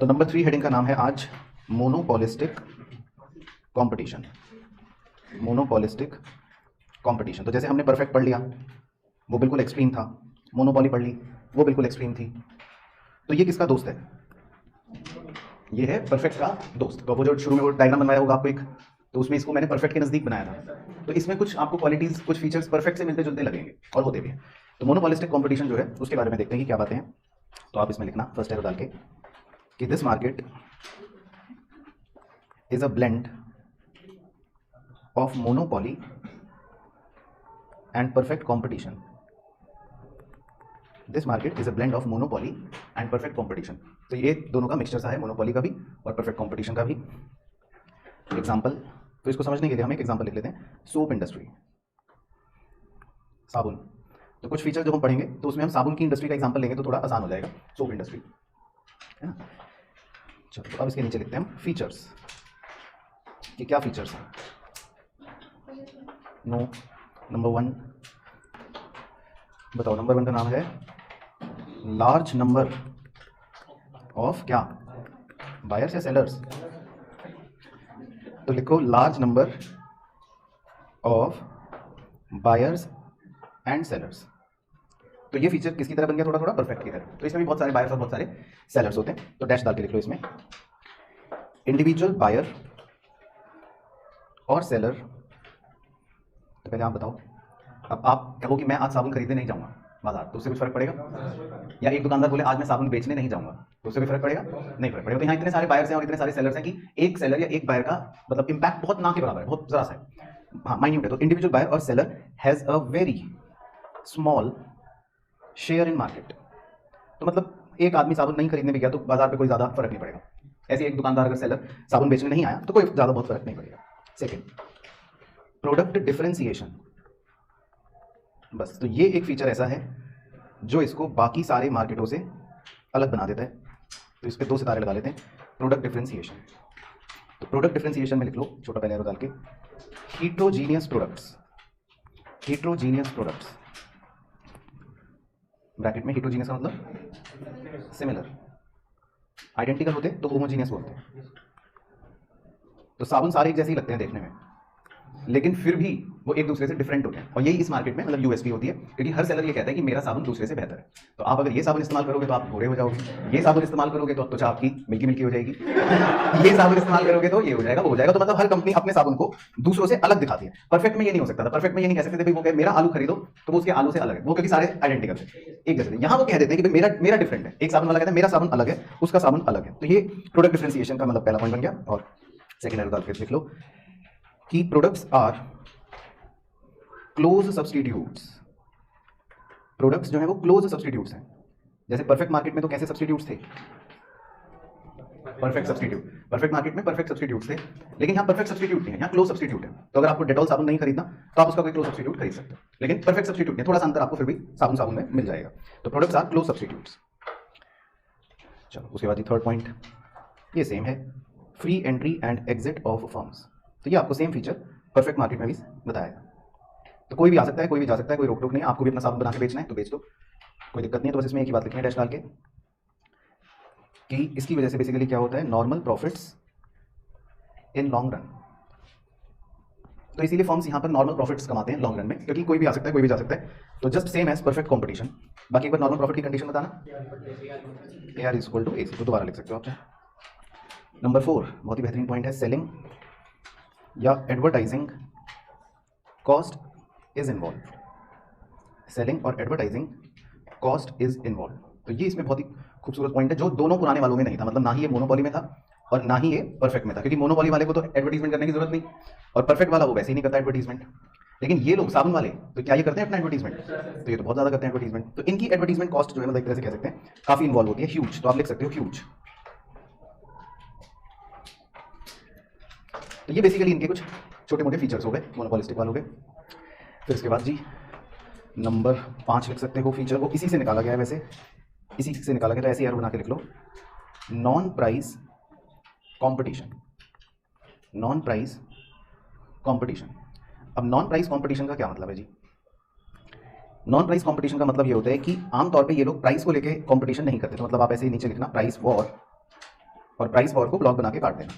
तो number 3 heading का नाम है आज मोनोपोलिस्टिक कंपटीशन। Monopolistic competition. तो जैसे हमने परफेक्ट पढ़ लिया, वो बिल्कुल एक्सट्रीम था। मोनोपोली पढ़ ली, वो बिल्कुल एक्सट्रीम थी। तो ये किसका दोस्त है? ये है परफेक्ट का दोस्त। तो वो जो शुरू में वो डायग्राम बनवाया होगा आपको एक, तो उसमें इसको मैंने परफेक्ट के नजदीक बनाया था। तो इसमें कुछ आपको क्वालिटीज, कुछ फीचर्स परफेक्ट से मिलते जुलते लगेंगे और होते भी हैं। तो मोनोपोलिस्टिक कंपटीशन जो है उसके बारे में देखते हैं कि क्या बातें हैं। तो आप इसमें लिखना फर्स्ट एरो डाल के कि this market is a blend of monopoly and perfect competition. This market is a blend of monopoly and perfect competition. तो ये दोनों का मिक्सचर सा है, मोनोपोली का भी और परफेक्ट कंपटीशन का भी। एग्जाम्पल, तो इसको समझने के लिए हम एक एग्जाम्पल लिख लेते हैं। सोप इंडस्ट्री, साबुन। तो कुछ फीचर जो हम पढ़ेंगे तो उसमें हम साबुन की इंडस्ट्री का एग्जाम्पल लेंगे तो थोड़ा आसान हो जाएगा। सोप इंडस्ट्री है ना। चलो, तो अब इसके नीचे लिखते हैं हम फीचर्स कि क्या फीचर्स हैं। नो, नंबर 1 बताओ। नंबर 1 का नाम है लार्ज नंबर ऑफ क्या, बायर्स या सेलर्स? तो लिखो large number of buyers and sellers. तो ये फीचर किसकी तरह बन गया? थोड़ा थोड़ा परफेक्ट की तरह। तो इसमें भी बहुत सारे बायर्स और बहुत सारे सेलर्स होते हैं। तो डैश डाल के लिख लो इसमें। इंडिविजुअल बायर और सेलर। तो पहले आप बताओ, अब आप कहो कि मैं आज साबुन खरीदने नहीं जाऊंगा बाजार, तो उससे कुछ फर्क पड़ेगा? या एक दुकानदार बोले आज मैं साबुन बेचने नहीं जाऊंगा, तो उससे भी फर्क पड़ेगा? नहीं फर्क पड़ेगा। तो यहाँ इतने सारे बायर्स हैं और इतने सारे सेलर्स हैं कि एक सेलर या एक बायर का मतलब इंपैक्ट बहुत ना के बराबर है, बहुत जरा सा है, हाँ माइन्यूट है। तो इंडिविजुअल बायर और seller has a very small share in market. तो मतलब एक आदमी साबुन नहीं खरीदने भी गया तो बाजार पे कोई ज्यादा फर्क नहीं पड़ेगा। ऐसे एक दुकानदार अगर सेलर साबुन बेचने नहीं आया तो कोई ज्यादा बहुत फर्क नहीं पड़ेगा। Second, product differentiation. बस, तो ये एक फीचर ऐसा है जो इसको बाकी सारे मार्केटों से अलग बना देता है। तो इस पे 2 सितारे लगा लेते हैं, प्रोडक्ट डिफरेंशिएशन। तो प्रोडक्ट डिफरेंशिएशन में लिख लो छोटा पहले एरो डाल के, हीट्रोजीनियस प्रोडक्ट्स। हीट्रोजीनियस प्रोडक्ट्स ब्रैकेट में, हीट्रोजीनियस का मतलब सिमिलर, आइडेंटिकल होते तो होमोजीनियस बोलते हैं। तो साबुन सारे एक जैसे ही लगते हैं देखने में, लेकिन फिर भी वो एक दूसरे से डिफरेंट होते हैं। और यही इस मार्केट में मतलब यूएसपी होती है, क्योंकि हर सेलर ये कहता है कि मेरा साबुन दूसरे से बेहतर है। तो आप अगर ये साबुन इस्तेमाल करोगे तो आप गोरे हो जाओगे, ये साबुन इस्तेमाल करोगे तो त्वचा आपकी मिल्की मिल्की हो जाएगी, ये साबुन इस्तेमाल करोगे तो ये हो जाएगा, वो हो जाएगा। तो मतलब हर कंपनी अपने साबुन को दूसरों से अलग दिखाती है। परफेक्ट में ये नहीं हो सकता था। परफेक्ट में ये नहीं कह सकते थे वो कहे मेरा आलू खरीदो तो वो उसके आलू से अलग है, वो क्योंकि सारे आइडेंटिकल है, एक जैसे। यहाँ वो कह देते हैं कि मेरा मेरा डिफरेंट है। एक साबुन वाला कहता है मेरा साबुन अलग है, उसका साबुन अलग है। तो ये प्रोडक्ट डिफरेंशिएशन का मतलब पहला पॉइंट बन गया। और सेकेंड एरो डाल के लिख लो कि products are close substitutes. Products जो है वो क्लोज सब्स्टिट्यूट्स हैं। जैसे परफेक्ट मार्केट में तो कैसे सब्स्टिट्यूट्स थे? Perfect substitute. परफेक्ट मार्केट में परफेक्ट सब्स्टिट्यूट्स थे, लेकिन यहाँ परफेक्ट सब्स्टिट्यूट नहीं है, यहाँ क्लोज सब्स्टिट्यूट है। तो अगर आपको डेटॉल साबुन नहीं खरीदना तो आप उसका कोई क्लोज सब्स्टिट्यूट खरीद सकते हो, लेकिन परफेक्ट सब्स्टिट्यूट नहीं। थोड़ा सा अंतर आपको फिर भी साबुन साबुन में मिल जाएगा। तो प्रोडक्ट्स आर क्लोज सब्स्टिट्यूट्स। चलो, उसके बाद थर्ड पॉइंट ये सेम है, free entry and exit of firms. तो ये आपको सेम फीचर परफेक्ट मार्केट में भी बताया। तो कोई भी आ सकता है, कोई भी जा सकता है, कोई रोक टोक नहीं। आपको भी अपना साबुन बना के बेचना है तो बेच दो, कोई दिक्कत नहीं है। तो बस इसमें एक ही बात लिखनी है डैश डाल के कि इसकी वजह से बेसिकली क्या होता है, normal profits in long run. तो इसीलिए फर्म्स यहाँ पर नॉर्मल प्रॉफिट्स कमाते हैं लॉन्ग रन में, क्योंकि कोई भी आ सकता है, कोई भी जा सकता है। तो just same as perfect competition. बाकी एक बार नॉर्मल प्रॉफिट की कंडीशन बताना, AR इक्वल टू AC। तो दोबारा लिख सकते हो आप। नंबर 4 बहुत ही बेहतरीन पॉइंट है, सेलिंग या advertising cost is involve. Selling और एडवर्टाइजिंग कॉस्ट इज इन्वॉल्व। तो ये इसमें बहुत ही खूबसूरत पॉइंट है जो दोनों पुराने वालों में नहीं था। मतलब ना ही ये मोनोपोली में था और ना ही ये परफेक्ट में था, क्योंकि मोनोपोली वाले को तो एडवर्टीजमेंट करने की जरूरत नहीं और परफेक्ट वाला वो वैसे ही नहीं करता एडवर्टीजमेंट। लेकिन ये लोग साबुन वाले तो क्या ये करते हैं अपना एडवर्टीजमेंट? तो ये तो बहुत ज्यादा करते हैं एडवर्टीजमेंट। तो इनकी एडवर्टीजमेंट कॉस्ट जो है मतलब एक तरह से कह सकते हैं काफी इन्वॉल्व होती है, ह्यूज। तो आप लिख सकते हो ह्यूज। तो ये बेसिकली इनके कुछ छोटे मोटे फीचर्स हो गए मोनोपोलिस्टिक वालों के। फिर इसके बाद जी नंबर 5 लिख सकते हो, फीचर वो इसी से निकाला गया है, वैसे इसी से निकाला गया। तो ऐसे एरो बना के लिख लो, non price competition. Non price competition. अब नॉन प्राइस कंपटीशन का क्या मतलब है जी? नॉन प्राइस कंपटीशन का मतलब ये होता है कि आमतौर पे ये लोग प्राइस को लेके कंपटीशन नहीं करते। तो मतलब आप ऐसे ही नीचे लिखना, प्राइस वॉर और प्राइस वॉर को ब्लॉग बना के काट देना।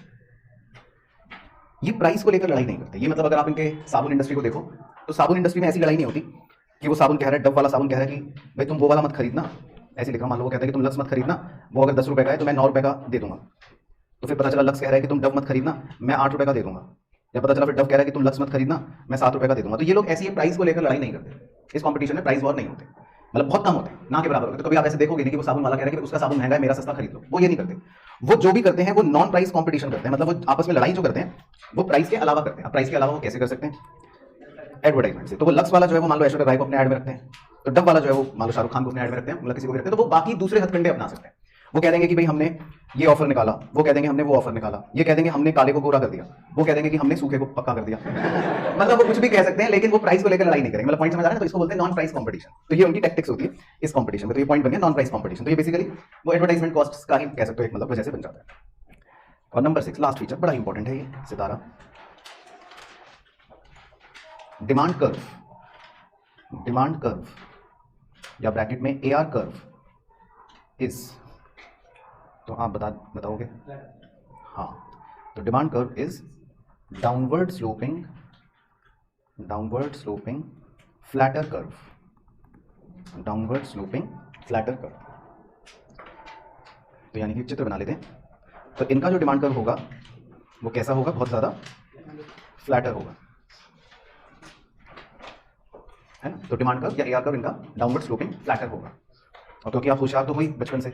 ये प्राइस को लेकर लड़ाई नहीं करते। ये मतलब अगर आप इनके साबुन इंडस्ट्री को देखो तो साबुन इंडस्ट्री में ऐसी लड़ाई नहीं होती कि वो साबुन कह रहा है, डब वाला साबुन कह रहा है कि भाई तुम वो वाला मत खरीदना, ऐसे लिखा, मान लो वो कहता है कि तुम लक्स मत खरीदना, वो अगर 10 रुपए का है तो मैं 9 रुपए का दे दूंगा। तो फिर पता चला लक्स कह रहा है कि तुम डब मत खरीदना, मैं 8 रुपए का दे दूंगा। या पता चला फिर डब कह रहा है कि तुम लक्स मत खरीदना, मैं 7 रुपए का दे दूंगा। तो ये लोग ऐसी प्राइस को लेकर लड़ाई नहीं करते। इस कॉम्पिटिशन में प्राइस वॉर नहीं होते, मतलब बहुत कम होते हैं, ना के बराबर होते। तो कभी आप ऐसे देखोगे नहीं कि वो साबुन वाला कह रहा है कि उसका साबुन महंगा है, मेरा सस्ता खरीद लो। वो ये नहीं करते। वो जो भी करते हैं वो नॉन प्राइस कॉम्पिटिशन करते हैं, मतलब वो आपस में लड़ाई जो करते हैं वो प्राइस के अलावा करते हैं। अब प्राइस के अलावा वो कैसे कर सकते हैं? एडवर्टाइजमेंट से। तो वो लक्स वाला जो है वो मान लो ऐश्वर्या राय को अपने ऐड में रखते हैं, तो डब वाला जो है वो मान लो शाहरुख खान को अपने ऐड में रखते हैं, मतलब किसी को भी रखते हैं। तो वो बाकी दूसरे हथकंडे अपना सकते हैं। वो कह देंगे कि भाई हमने ये ऑफर निकाला, वो कह देंगे हमने वो ऑफर निकाला, ये कह देंगे हमने काले को गोरा कर दिया, वो कह देंगे कि हमने सूखे को पक्का कर दिया। मतलब वो कुछ भी कह सकते हैं, लेकिन वो प्राइस को लेकर लड़ाई नहीं करेंगे। मतलब पॉइंट समझ आ रहा है? तो इसको बोलते हैं नॉन प्राइस कॉम्पिटिशन। तो ये उनकी टैक्टिक्स होती है इस कॉम्पिटिशन में। तो ये पॉइंट बन गया नॉन प्राइस कॉम्पिटिशन। तो ये बेसिकली वो एडवर्टाइजमेंट कॉस्ट का ही कह सकते हो, एक मतलब वजह से बन जाता है। और नंबर 6 लास्ट फीचर बड़ा इंपॉर्टेंट है ये सितारा, डिमांड कर्व। डिमांड कर्व या ब्रैकेट में AR कर्व इज, तो आप बताओगे? हाँ, तो demand curve is downward sloping flatter curve. Downward sloping flatter curve. तो यानी कि चित्र बना लेते हैं। तो इनका जो डिमांड कर्व होगा वो कैसा होगा? बहुत ज्यादा फ्लैटर होगा, है ना? तो डिमांड कर्व या AR कर्व इनका डाउनवर्ड स्लोपिंग फ्लैटर होगा। और क्योंकि आप होशियार तो हुई बचपन से,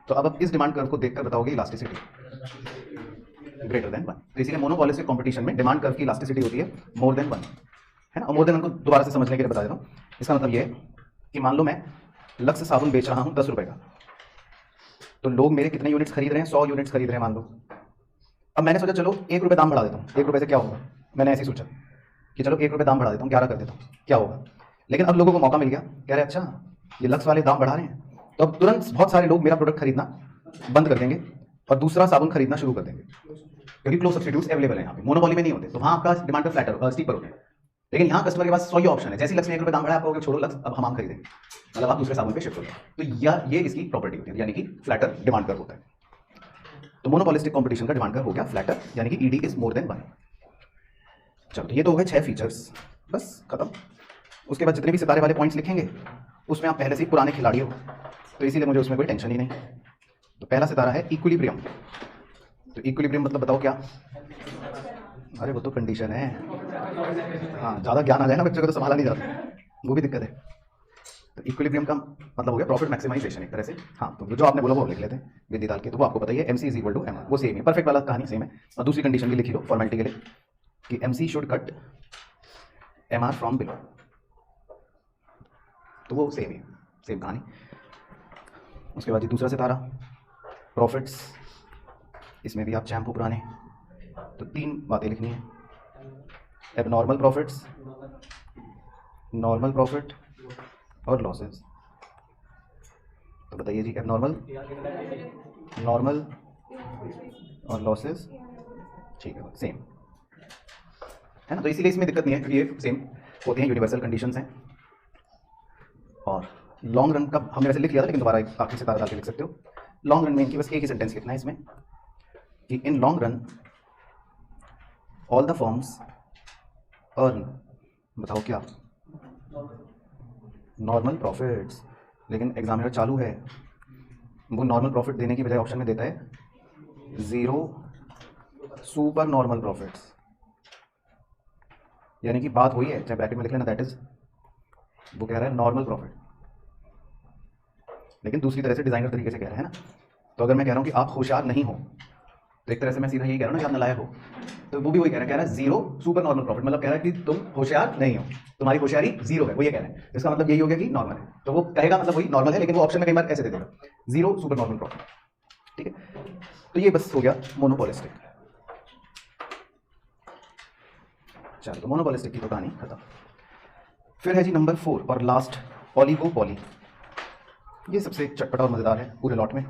तो अब आप इस डिमांड कर्व को देखकर बताओगे इलास्टिसिटी ग्रेटर देन 1। तो इसीलिए मोनोपोलिस्टिक कंपटीशन में डिमांड कर्व की इलास्टिसिटी होती है मोर देन 1, है ना? और मोर देन 1 को दोबारा से समझने के लिए बता देता हूँ। इसका मतलब ये है कि मान लो मैं लक्स साबुन बेच रहा हूँ 10 रुपए का, तो लोग मेरे कितने यूनिट्स खरीद रहे हैं? 100 यूनिट्स खरीद रहे हैं मान लो। अब मैंने सोचा चलो 1 रुपये दाम बढ़ा देता हूँ। 1 रुपये से क्या होगा? मैंने ऐसे ही सोचा कि चलो 1 रुपये दाम बढ़ा देता हूँ, 11 कर देता हूँ, क्या होगा? लेकिन अब लोगों को मौका मिल गया, कह रहे अच्छा ये लक्स वाले दाम बढ़ा रहे हैं, तो अब तुरंत बहुत सारे लोग मेरा प्रोडक्ट खरीदना बंद कर देंगे और दूसरा साबुन खरीदना शुरू कर देंगे, क्योंकि क्लोज सब्स्टिट्यूट्स अवेलेबल है यहाँ पे। मोनोपोली में नहीं होते, तो वहाँ आपका डिमांड पर फ्लैटर स्टीपर होते हैं। लेकिन यहाँ कस्टमर के पास 100 ऑप्शन है। जैसे लक्स ने 1 रुपये दाम बढ़ाया, आप कहोगे छोड़ो लक्स, अब हम खरीदेंगे, मतलब आप दूसरे साबुन पे शिफ्ट हो गए। तो ये इसकी प्रॉपर्टी होती है, यानी कि फ्लैटर डिमांड कर्व होता है। तो मोनोपोलिस्टिक कंपटीशन का डिमांड कर्व हो गया फ्लैटर, यानी कि ED इज मोर देन 1। चलो, ये तो हो गए 6 फीचर्स, बस खत्म। उसके बाद जितने भी सितारे वाले पॉइंट्स लिखेंगे उसमें आप पहले से ही पुराने खिलाड़ी हो, तो इसीलिए मुझे उसमें कोई टेंशन ही नहीं। तो पहला सितारा है इक्विलिब्रियम। तो इक्विलिब्रियम मतलब बताओ क्या? अरे वो तो कंडीशन है। हाँ, ज़्यादा ज्ञान आ जाए ना बच्चों को तो संभाला नहीं जाता, वो भी दिक्कत है। तो इक्विलिब्रियम का मतलब हो गया प्रॉफिट मैक्सिमाइजेशन एक तरह से। हाँ, तो जो आपने बोला वो लिख लेते हैं विधि डाल के, तो वो आपको बताइए MC is equal to MR, वो सेम है, परफेक्ट वाला कहानी सेम है। और दूसरी कंडीशन भी लिखी लो फॉर्मेलिटी के लिए कि MC should cut MR from below, तो वो सेम है, सेम कहानी। उसके बाद ये दूसरा सितारा प्रॉफिट्स, इसमें भी आप चैम्प हो पुराने, तो 3 बातें लिखनी है, एबनॉर्मल प्रॉफिट्स, नॉर्मल प्रॉफिट और लॉसेस। तो बताइए जी, एबनॉर्मल, नॉर्मल और लॉसेस, ठीक है, सेम है ना? तो इसीलिए इसमें दिक्कत नहीं है, क्योंकि ये सेम होती हैं, यूनिवर्सल कंडीशंस हैं। और लॉन्ग रन का हमने वैसे लिख लिया था, लेकिन दोबारा आखिरी सितारा डाल के लिख सकते हो। लॉन्ग रन में इनकी बस एक ही सेंटेंस लिखना है इसमें कि in long run all the firms earn, बताओ क्या? Normal profits. लेकिन एग्जामिनर चालू है, वो नॉर्मल प्रॉफिट देने की बजाय ऑप्शन में देता है 0 सुपर नॉर्मल प्रॉफिट्स, यानी कि बात वही है, चाहे ब्रैकेट में लिख लेना, दैट इज, वो कह रहा है नॉर्मल प्रॉफिट, लेकिन दूसरी तरह से डिजाइनर तरीके से कह रहा है ना। तो अगर मैं कह रहा हूँ कि आप होशियार नहीं हो, तो एक तरह से मैं सीधा यही कह रहा हूँ ना कि आप नालायक हो, तो वो भी वही कह रहा है 0 सुपर नॉर्मल प्रॉफिट, मतलब कह रहा है कि तुम होशियार नहीं हो, तुम्हारी होशियारी 0 है, वो ये कह रहा है। इसका मतलब यही हो गया कि नॉर्मल है, तो वो कहेगा मतलब वही नॉर्मल है, लेकिन वो ऑप्शन में कई बार ऐसे दे देगा 0 सुपर नॉर्मल प्रॉफिट, ठीक है? तो ये बस हो गया मोनोपोलिस्टिक। चलो, तो मोनोपोलिस्टिक की तो कहानी खत्म। फिर है जी नंबर 4 और लास्ट, ओलिगोपॉली। ये सबसे चटपटा और मजेदार है पूरे लॉट में,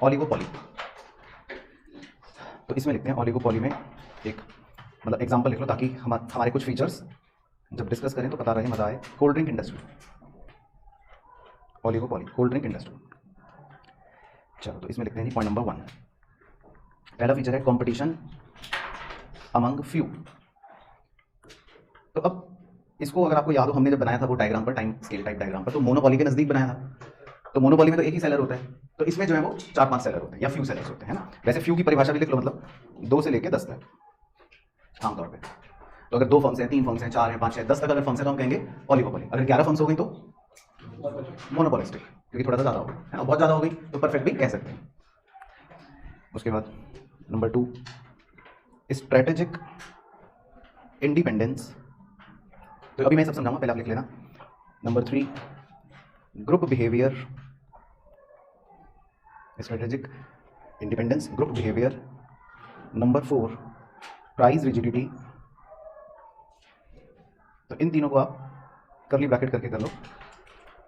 ओलिगोपॉली। तो इसमें लिखते हैं ओलिगोपॉली में एक मतलब एग्जांपल लिख लो, ताकि हमारे कुछ फीचर्स जब डिस्कस करें तो पता रहे, मजा आए। Cold drink industry, oligopoly, cold drink industry. चलो तो इसमें लिखते हैं जी पॉइंट नंबर 1। पहला फीचर है कंपटीशन अमंग फ्यू। तो अब इसको अगर आपको याद हो, हमने जब बनाया था वो डायग्राम पर, टाइम स्केल टाइप डायग्राम पर, तो मोनोपोली के नजदीक बनाया था। तो मोनोपोली में तो एक ही सेलर होता है, तो इसमें जो है वो 4-5 सेलर होते हैं या फ्यू सेलर्स होते हैं ना। वैसे फ्यू की परिभाषा भी लिख लो, मतलब 2 से लेकर 10 तक आमतौर पे। तो अगर 2 फर्म्स हैं, 3 फर्म्स हैं, 4 हैं, 5 हैं, 10 तक अगर फर्म्स हैं तो हम कहेंगे ओलिगोपोली। अगर 11 फर्म्स हो गई तो मोनोपोलिस्टिक, क्योंकि थोड़ा सा ज्यादा हो गई है ना, बहुत ज्यादा हो गई तो परफेक्ट भी कह सकते हैं। उसके बाद नंबर 2 स्ट्रेटेजिक इंडिपेंडेंस। तो अभी मैं सब समझाऊंगा, पहले आप लिख लेना। Number 3 group behaviour, strategic independence, group behaviour. Number 4 price rigidity. तो इन तीनों को आप कर्ली ब्रैकेट करके कर लो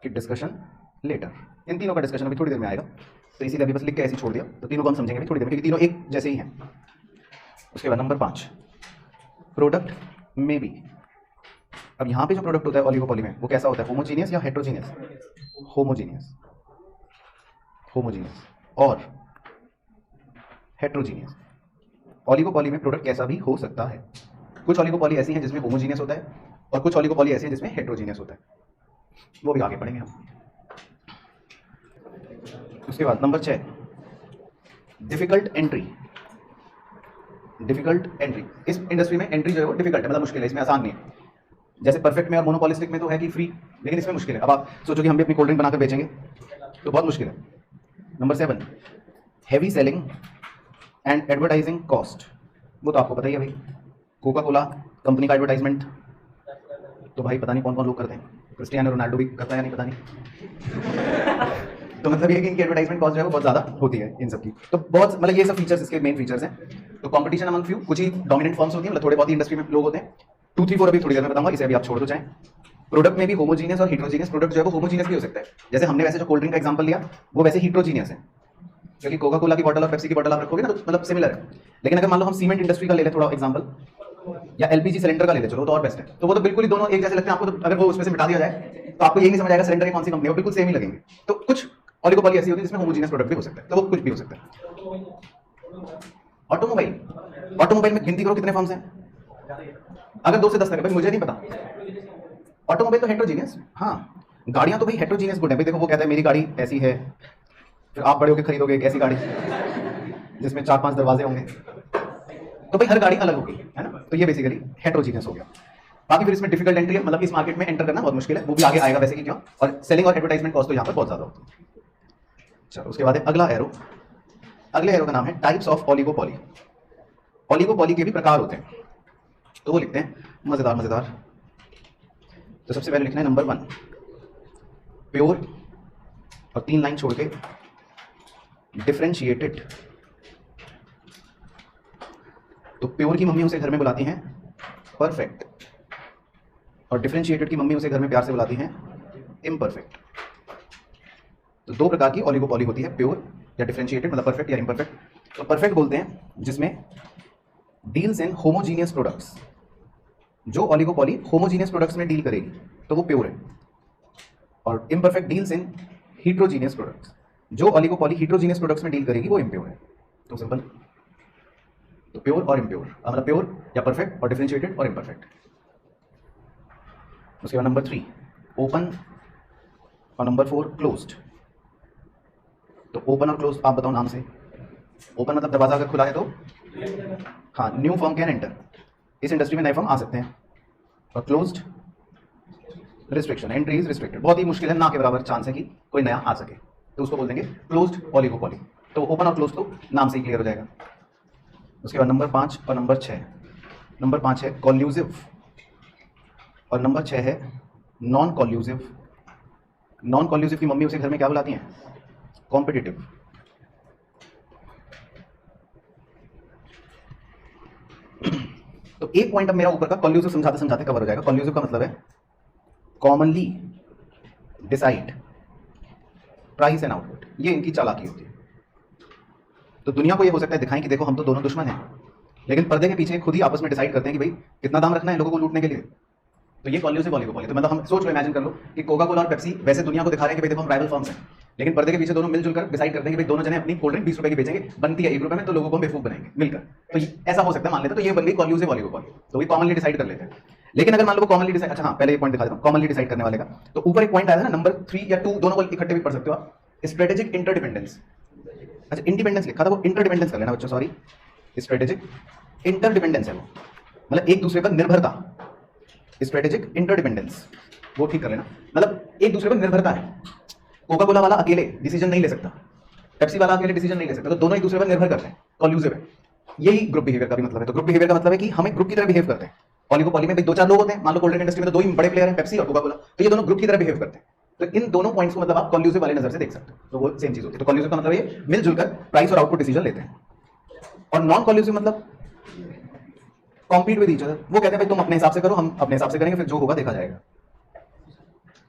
कि डिस्कशन लेटर। इन तीनों का डिस्कशन अभी थोड़ी देर में आएगा, तो इसीलिए अभी बस लिख के ऐसे ही छोड़ दिया। तो तीनों को हम समझेंगे अभी थोड़ी देर में, क्योंकि तीनों एक जैसे ही हैं। उसके बाद नंबर 5 प्रोडक्ट में बी। अब यहाँ पे जो प्रोडक्ट होता है ओलिगोपोली में, वो कैसा होता है, होमोजीनियस या हेट्रोजीनियस? होमोजीनियस, होमोजीनियस और हेट्रोजीनियस। ओलिगोपोली में प्रोडक्ट कैसा भी हो सकता है। कुछ ओलिगोपोली ऐसी हैं जिसमें होमोजीनियस होता है, और कुछ ओलिगोपोली ऐसी हैं जिसमें हेट्रोजीनियस होता है, वो भी आगे पढ़ेंगे हम। उसके बाद number 6 difficult entry. Difficult entry, इस इंडस्ट्री में एंट्री जो है वो डिफिकल्ट है, मतलब मुश्किल है, इसमें आसान नहीं है। जैसे परफेक्ट में और मोनोपोलिस्टिक में तो है कि फ्री, लेकिन इसमें मुश्किल है। अब आप सोचो कि हम भी अपनी कोल्ड ड्रिंक बनाकर बेचेंगे तो बहुत मुश्किल है। Number 7 heavy selling and advertising cost. वो तो आपको पता ही है भाई, कोका कोला कंपनी का एडवर्टाइजमेंट तो भाई पता नहीं कौन कौन लोग करते हैं, क्रिस्टियानो रोनाल्डो भी करता है या नहीं पता नहीं। तो मतलब ये कि इनकी एडवर्टाइजमेंट कॉस्ट जो है वो बहुत ज़्यादा होती है इन सब की। तो बहुत मतलब ये सब फीचर्स इसके मेन फीचर्स हैं। तो कंपटीशन अमंग फ्यू, कुछ ही डोमिनेंट फर्म्स होती हैं, मतलब थोड़े बहुत ही इंडस्ट्री में लोग होते हैं। 2, 3, 4 अभी थोड़ी देर में बताऊंगा, इसे अभी आप छोड़ दो चाहे। प्रोडक्ट में भी होमोजीनियस और हेट्रोजीनियस। प्रोडक्ट जो है वो होमोजीनियस भी हो सकता है, जैसे हमने वैसे जो कोल्ड ड्रिंक का एग्जांपल लिया वो वैसे हेट्रोजीनियस है, क्योंकि कोका कोला की बॉटल और पेप्सी की बॉटल आप रखोगे ना तो मतलब सिमिलर है। लेकिन अगर मान लो हम सीमेंट इंडस्ट्री का ले लें थोड़ा एग्जांपल, या एलपीजी सिलेंडर का ले ले, चलो तो और बेस्ट है। तो वो तो बिल्कुल ही दोनों एक जैसे लगते हैं आपको। तो अगर वो उसमें से मिटा दिया जाए तो आपको यही नहीं समझ आएगा सिलेंडर की कौन सी कंपनी है, वो बिल्कुल सेम ही लगेंगे। तो कुछ ओलिगोपोली ऐसी होती है जिसमें होमोजीनियस प्रोडक्ट भी हो सकता है, तो वो कुछ भी हो सकता है। ऑटोमोबाइल, ऑटोमोबाइल में गिनती करो कितने फर्म्स हैं, अगर 2 से 10 तक है भाई, मुझे नहीं पता। ऑटोमोबाइल तो हेट्रोजीनियस, हाँ गाड़ियां तो भाई हेट्रोजीनियस गुड है भाई। देखो वो कहता है मेरी गाड़ी ऐसी है, फिर आप बड़े होकर खरीदोगे एक ऐसी गाड़ी जिसमें 4-5 दरवाजे होंगे, तो भाई हर गाड़ी अलग होगी, है ना। तो ये बेसिकली हेट्रोजीनियस हो गया। बाकी फिर इसमें डिफिकल्ट एंट्री है, मतलब इस मार्केट में एंटर करना बहुत मुश्किल है, वो भी आगे आएगा वैसे कि क्यों। और सेलिंग और एडवर्टाइजमेंट कॉस्ट तो यहाँ पर बहुत ज्यादा होती है। चलो उसके बाद अगला एरो, अगले एरो का नाम है टाइप्स ऑफ ओलिगोपोली। ओलिगोपोली के भी प्रकार होते हैं, तो वो लिखते हैं मजेदार मजेदार। तो सबसे पहले लिखना है नंबर 1 प्योर, और 3 लाइन छोड़ के डिफरेंशिएटेड। तो प्योर की मम्मी उसे घर में बुलाती हैं परफेक्ट, और डिफरेंशिएटेड की मम्मी उसे घर में प्यार से बुलाती हैं इम्परफेक्ट। तो 2 प्रकार की ओलिगोपोली होती है, प्योर या डिफरेंशिएटेड, मतलब परफेक्ट या इम्परफेक्ट। तो परफेक्ट बोलते हैं जिसमें डील्स इन होमोजीनियस प्रोडक्ट्स। जो ओलिगोपोली होमोजीनियस प्रोडक्ट्स में डील करेगी तो वो प्योर है, और इम्परफेक्ट डील्स इन हीट्रोजीनियस प्रोडक्ट्स। जो ओलिगोपोली हीट्रोजीनियस प्रोडक्ट्स में डील करेगी वो इम्प्योर है। तो सिंपल, तो प्योर और इम्प्योर, मतलब प्योर या परफेक्ट और डिफरेंशिएटेड और इम्परफेक्ट। उसके बाद नंबर 3 ओपन, और नंबर 4 क्लोज्ड। तो ओपन और क्लोज आप बताओ नाम से। ओपन मतलब दरवाजा अगर खुला है तो हाँ, न्यू फर्म कैन एंटर, इस इंडस्ट्री में नए फर्म आ सकते हैं। और closed restriction, entry is restricted, बहुत ही मुश्किल है, ना के बराबर चांस है कि कोई नया आ सके, तो उसको बोल देंगे क्लोज्ड ओलिगोपोली। तो ओपन और क्लोज तो नाम से ही क्लियर हो जाएगा। उसके बाद नंबर 5 और नंबर 6। नंबर 5 है कॉल्यूसिव, और नंबर 6 है नॉन कॉल्यूसिव। नॉन कॉल्यूसिव की मम्मी उसे घर में क्या बुलाती हैं, कॉम्पिटिटिव। तो एक पॉइंट अब मेरा ऊपर का कॉल्यूसिव समझाते समझाते कवर हो जाएगा। कॉल्यूसिव का मतलब है commonly decide price and output, ये इनकी चालाकी होती है। तो दुनिया को ये हो सकता है दिखाएं कि देखो हम तो दोनों दुश्मन हैं, लेकिन पर्दे के पीछे खुद ही आपस में डिसाइड करते हैं कि भाई कितना दाम रखना है लोगों को लूटने के लिए। तो ये कॉल्यूसिव ओलिगोपोली। तो मतलब हम सोच लो, इमेजिन कर लो कि कोका कोला और पेप्सी वैसे दुनिया को दिखा रहे हैं कि भाई देखो हम राइवल फर्म्स हैं, लेकिन पर्दे के पीछे दोनों मिलजुल कर डिसाइड करते हैं कि भाई दोनों जने अपनी कोल्ड ड्रिंक 20 रुपए की बेचेंगे, बनती है 1 रुपए में, तो लोगों को बेवकूफ बनाएंगे मिलकर। तो ऐसा हो सकता है, मान लेते हैं, तो ये बन गई कॉन्क्लूसिव ऑलिगोपॉली, तो ये कॉमनली डिसाइड कर लेते हैं। लेकिन अगर मान लो वो कॉमनली डिसाइड, अच्छा हाँ पहले ये पॉइंट दिखा देता हूँ कॉमनली डिसाइड करने वाले का। तो ऊपर एक पॉइंट आया था ना नंबर 3 या 2, दोनों को इकट्ठे भी पढ़ सकते हो आप, स्ट्रेटेजिक इंटरडिपेंडेंस। अच्छा इंडिपेंडेंस लिखा था, वो इंटरडिपेंडेंस कर लेना बच्चों, सॉरी स्ट्रेटेजिक इंटरडिपेंडेंस है वो, मतलब एक दूसरे पर निर्भरता, स्ट्रेटेजिक इंटरडिपेंडेंस वो ठीक कर लेना, मतलब एक दूसरे पर निर्भरता है। कोका कोला वाला अकेले डिसीजन नहीं ले सकता, पेप्सी वाला अकेले डिसीजन नहीं ले सकता, तो दोनों एक दूसरे पर निर्भर करते हैं, कॉन्क्लूसिव है। यही ग्रुप बिहेवियर का भी मतलब है। तो ग्रुप बिहेवियर का मतलब है कि हम एक ग्रुप की तरह बिहेव करते हैं। ऑलिगोपॉली में भाई 2-4 लोग होते हैं, मान लो कोल्ड ड्रिंक इंडस्ट्री में तो 2 ही बड़े प्लेयर हैं, पेप्सी और कोका कोला, तो ये दोनों ग्रुप की तरह बिहेव करते हैं। तो इन दोनों पॉइंट्स को मतलब आप कॉन्क्लूसिव वाले नजर से देख सकते हो, तो वो सेम चीज होती है। तो कॉन्क्लूसिव का मतलब ये मिलजुल कर प्राइस और आउटपुट डिसीजन लेते हैं। और नॉन कॉन्क्लूसिव मतलब कॉम्पीट विद ईच अदर, वो कहते हैं भाई तुम अपने हिसाब से करो, हम अपने हिसाब से करेंगे, फिर जो होगा देखा जाएगा।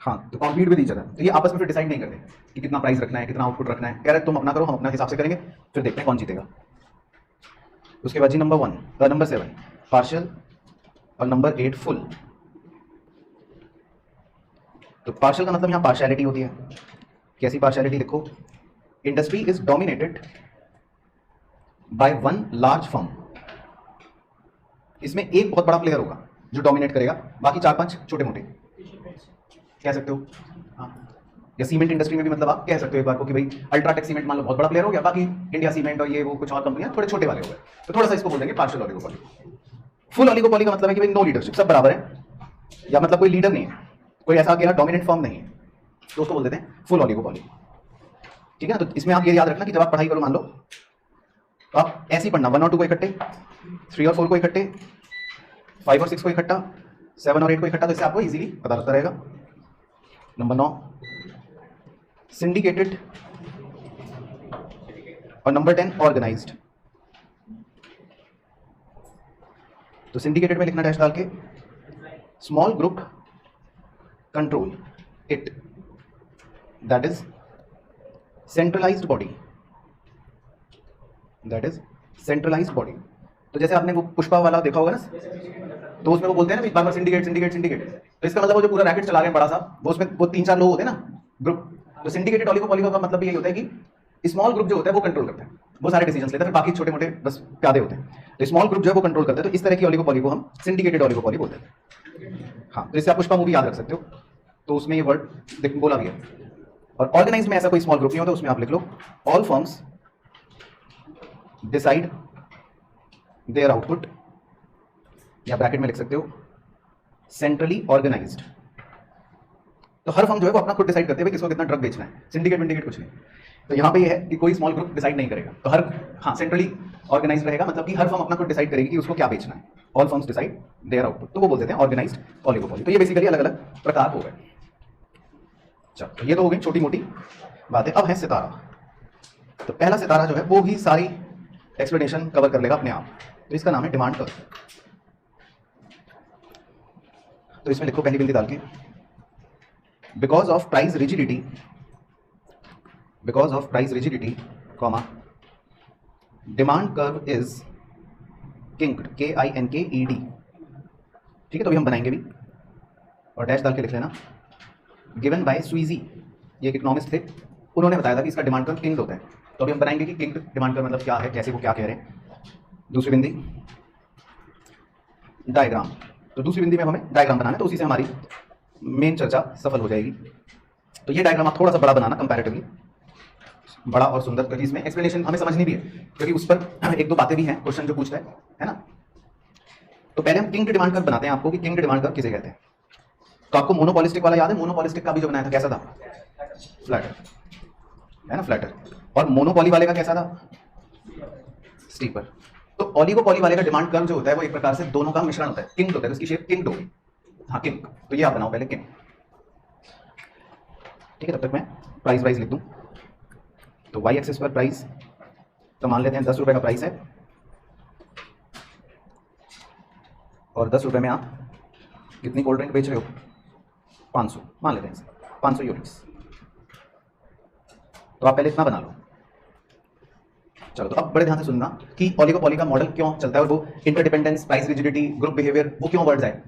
हाँ, तो कॉम्पीट विद ईच अदर, तो ये आपस में फिर डिसाइड नहीं करते कि कितना प्राइस रखना है, कितना आउटपुट रखना है, कह रहे तुम अपना करो, हम अपना हिसाब से करेंगे, फिर देखते हैं कौन जीतेगा। उसके बाद जी नंबर 7 पार्शियल और नंबर 8 फुल। तो पार्शियल का मतलब यहां पार्शियलिटी होती है। कैसी पार्शियलिटी लिखो, industry is dominated by one large firm. इसमें एक बहुत बड़ा प्लेयर होगा जो डोमिनेट करेगा, बाकी 4-5 छोटे मोटे कह सकते हो। हाँ, या सीमेंट इंडस्ट्री में भी मतलब आप कह सकते हो एक बार को कि भाई अल्ट्राटेक सीमेंट मान लो बहुत बड़ा प्लेयर हो गया, बाकी इंडिया सीमेंट और ये वो कुछ और कंपनियां थोड़े छोटे वाले हो गए, तो थोड़ा सा इसको बोल देंगे पार्शियल ऑलिगोपॉली। फुल ऑलिगोपॉली का मतलब है कि भाई नो लीडरशिप, सब बराबर है, या मतलब कोई लीडर नहीं है, कोई ऐसा अकेला डोमिनेंट फर्म नहीं है, तो उसको बोल देते हैं फुल ऑलिगोपॉली। ठीक है, तो इसमें आप ये याद रखना कि जब आप पढ़ाई करो, मान लो तो आप ऐसे ही पढ़ना 1 और 2 को इकट्ठे, 3 और 4 को इकट्ठे, 5 और 6 को इकट्ठा, 7 और 8 को इकट्ठा, तो इससे आपको इजीली पता लगता रहेगा। नंबर 9 सिंडिकेटेड और नंबर 10 ऑर्गेनाइज्ड। तो सिंडिकेटेड में लिखना डैश डाल के, small group control it, that is centralised body, that is centralised body. तो जैसे आपने वो पुष्पा वाला देखा होगा ना, तो उसमें वो बोलते हैं ना बार बार सिंडिकेट सिंडिकेट सिंडिकेट, तो इसका मतलब वो जो पूरा रैकेट चला रहे हैं बड़ा सा, वो उसमें वो 3-4 लोग होते हैं ना ग्रुप। तो सिंडिकेटेड ऑलिगोपॉली का मतलब यही होता है कि स्मॉल ग्रुप जो होता है वो कंट्रोल करता है, वो सारे डिसीजंस लेता है, फिर बाकी छोटे मोटे बस प्यादे होते हैं। तो स्मॉल ग्रुप जो है वो कंट्रोल करता है, तो इस तरह की ऑलिगोपॉली को हम सिंडिकेटेड ऑलिगोपॉली बोलते हैं। हाँ, तो इससे आप पुष्पा मूवी याद रख सकते हो, तो उसमें ये वर्ड बोला भी है। और ऑर्गेनाइज में ऐसा कोई स्मॉल ग्रुप नहीं होता, उसमें आप लिख लो all firms decide their output, या ब्रैकेट में लिख सकते हो सेंट्रली ऑर्गेनाइज्ड। तो हर फर्म जो है वो अपना खुद डिसाइड करते हैं किसको कितना ड्रग बेचना है, सिंडिकेट विंडिकेट कुछ नहीं। तो यहाँ पे ये है कि कोई स्मॉल ग्रुप डिसाइड नहीं करेगा, तो हर हाँ सेंट्रली ऑर्गेनाइज्ड रहेगा, मतलब कि हर फर्म अपना खुद डिसाइड करेगी कि उसको क्या बेचना है। All firms decide their output, तो वो बोल देते हैं ऑर्गेनाइज्ड ऑलिगोपॉली। तो ये बेसिकली अलग अलग प्रकार हो गए। चलो, तो ये तो हो गई छोटी मोटी बातें। अब है सितारा। तो पहला सितारा जो है वो भी सारी एक्सप्लेनेशन कवर कर लेगा अपने आप, तो इसका नाम है डिमांड कर्व। तो इसमें लिखो पहली बिंदी डाल के, because of price rigidity, comma demand curve is kinked, KINKED। ठीक है, तो अभी हम बनाएंगे भी, और डैश डाल के लिख लेना, गिवन बाय स्वीजी, ये एक इकोनॉमिस्ट थे, उन्होंने बताया था कि इसका डिमांड कर्व किंक्ड होता है। तो अभी हम बनाएंगे कि किंक्ड डिमांड कर्व मतलब क्या है, कैसे वो क्या कह रहे हैं। दूसरी बिंदी डायग्राम, तो दूसरी बिंदी में हमें डायग्राम बनाना है, तो उसी से हमारी मेन चर्चा सफल हो जाएगी। तो ये डायग्राम आप थोड़ा सा बड़ा बनाना, कंपैरेटिवली बड़ा और सुंदर, क्योंकि इसमें एक्सप्लेनेशन हमें समझनी भी है, क्योंकि उस पर 1-2 बातें भी हैं क्वेश्चन जो पूछता है ना। तो पहले हम किंक्ड डिमांड कर्व बनाते हैं आपको कि किंक्ड डिमांड कर्व किसे कहते हैं। तो आपको मोनोपॉलिस्टिक वाला याद है, मोनोपॉलिस्टिक का भी जो बनाया था कैसा था, फ्लैटर है ना, फ्लैटर। और मोनोपॉली वाले का कैसा था, स्टीपर। तो ऑलिगोपॉली वाले का डिमांड कर्व जो होता है वो एक प्रकार से दोनों का मिश्रण होता है, किंक्ड होता है, तो इसकी शेप किंक्ड होगी। हाँ किंग, तो ये आप बनाओ पहले किंग। ठीक है, तब तक मैं प्राइस वाइज लिख दूं। तो वाई एक्सिस पर प्राइस, तो मान लेते हैं 10 रुपए का प्राइस है, और 10 रुपए में आप कितनी कोल्ड ड्रिंक बेच रहे हो, 500 मान लेते हैं, 500 यूनिट्स। तो आप पहले इतना बना लो। चलो, तो अब बड़े ध्यान से सुनना कि ऑलिगोपॉली का मॉडल क्यों चलता है, और वो interdependence, price rigidity, group behaviour, वो क्यों वर्ड्स आए।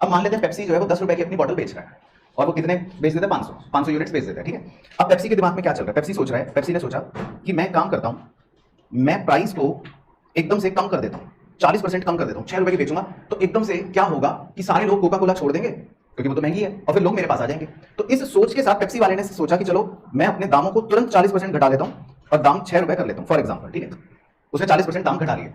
अब मान लेते हैं पेप्सी जो है वो 10 रुपए की अपनी बॉटल बेच रहा है, और वो कितने बेच देता है, 500 यूनिट्स बेच देता है, ठीक है। अब पेप्सी के दिमाग में क्या चल रहा है, पेप्सी सोच रहा है, पेप्सी ने सोचा कि मैं काम करता हूं, मैं प्राइस को एकदम से कम कर देता हूं, 40% कम कर देता हूं, 6 रुपए की बेचूंगा, तो एकदम से क्या होगा कि सारे लोग कोका कोला छोड़ देंगे क्योंकि वो तो महंगी है, और फिर लोग मेरे पास आ जाएंगे। तो इस सोच के साथ पेप्सी वाले ने सोचा कि चलो मैं अपने दामों को तुरंत 40% घटा लेता हूं और दाम 6 रुपए कर लेता हूं, फॉर एग्जाम्पल, ठीक है। उसने 40% दाम घटा लिए।